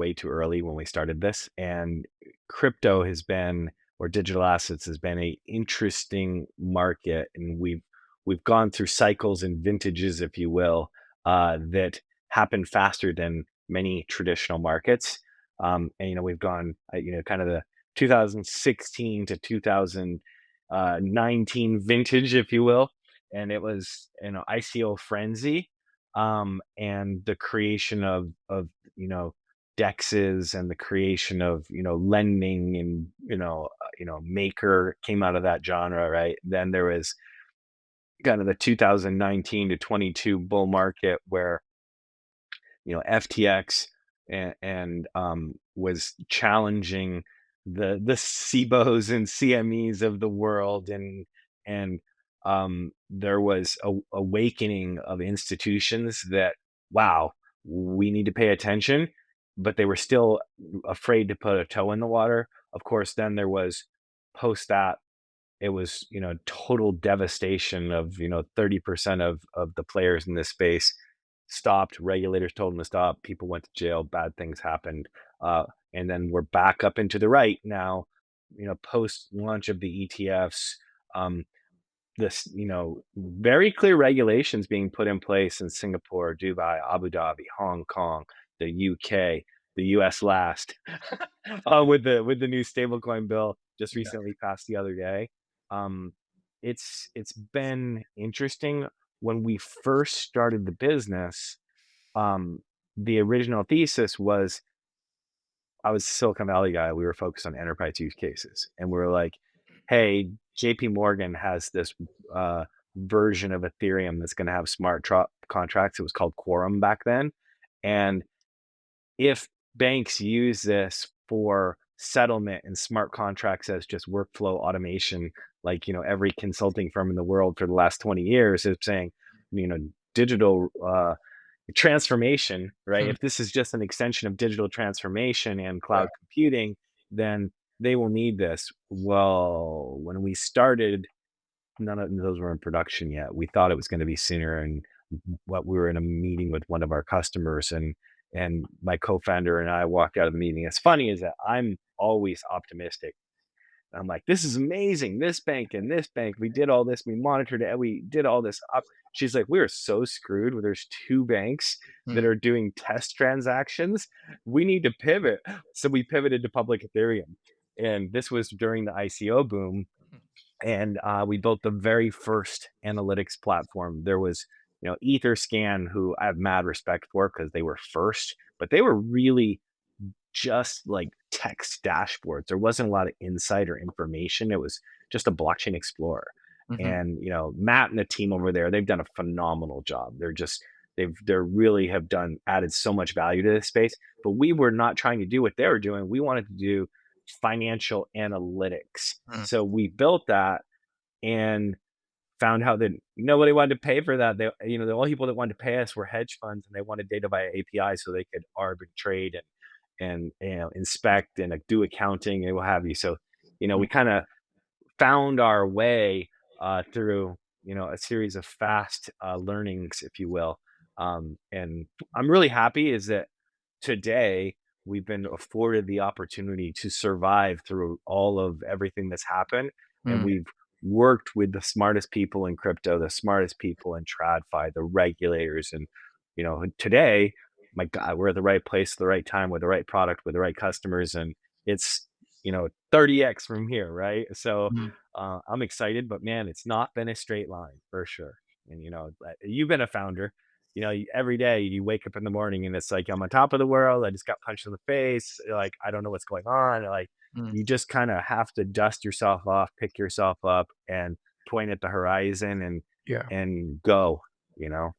way too early when we started this, and crypto has been, or digital assets has been, a interesting market, and we've gone through cycles and vintages, if you will, that happen faster than many traditional markets. And we've gone, kind of the 2016 to 2019 vintage, if you will, and it was ICO frenzy, and the creation of DEXs, and the creation of lending, and Maker came out of that genre, right? Then there was kind of the 2019 to 22 bull market where FTX and was challenging the CBOs and CMEs of the world, and there was a awakening of institutions that, wow, we need to pay attention, but they were still afraid to put a toe in the water. Of course, then there was, post that, it was total devastation of 30% of the players in this space stopped. Regulators told them to stop. People went to jail. Bad things happened. And then we're back up into the right now, post launch of the ETFs. This, very clear regulations being put in place in Singapore, Dubai, Abu Dhabi, Hong Kong, the UK, the US last, with the new stablecoin bill just Yeah. recently passed the other day. Um, it's been interesting. When we first started the business, um, the original thesis was, I was a Silicon Valley guy. We were focused on enterprise use cases, and we were like, "Hey, JP Morgan has this version of Ethereum that's going to have smart contracts." It was called Quorum back then, and if banks use this for settlement and smart contracts as just workflow automation, like every consulting firm in the world for the last 20 years is saying, digital transformation, right? Hmm. If this is just an extension of digital transformation and cloud computing, then they will need this. Well, when we started, none of those were in production yet. We thought it was going to be sooner, and what we were in a meeting with one of our customers, and my co-founder and I walked out of the meeting. It's funny is that I'm always optimistic. I'm like, this is amazing. This bank and this bank, we did all this. We monitored it. We did all this up. She's like, we are so screwed. There's two banks that Hmm. are doing test transactions. We need to pivot. So we pivoted to public Ethereum. And this was during the ICO boom. And we built the very first analytics platform. There was, EtherScan, who I have mad respect for because they were first, but they were really just like text dashboards. There wasn't a lot of insider information. It was just a blockchain explorer. Hmm. And Matt and the team over there, they've done a phenomenal job. They really have added so much value to this space. But we were not trying to do what they were doing. We wanted to do financial analytics. Hmm. So we built that and found out that nobody wanted to pay for that. The only people that wanted to pay us were hedge funds, and they wanted data via API so they could arbitrate and inspect and do accounting and what have you. So, we kind of found our way through a series of fast learnings, if you will. And I'm really happy is that today we've been afforded the opportunity to survive through all of everything that's happened, and Hmm. we've worked with the smartest people in crypto, the smartest people in TradFi, the regulators, and today, my God, we're at the right place at the right time with the right product with the right customers, and it's 30x from here, right? So Hmm. I'm excited, but man, it's not been a straight line for sure. And you've been a founder. Every day you wake up in the morning and it's like I'm on top of the world. I just got punched in the face. Like I don't know what's going on. Like Hmm. you just kind of have to dust yourself off, pick yourself up, and point at the horizon and Yeah. and go. You know.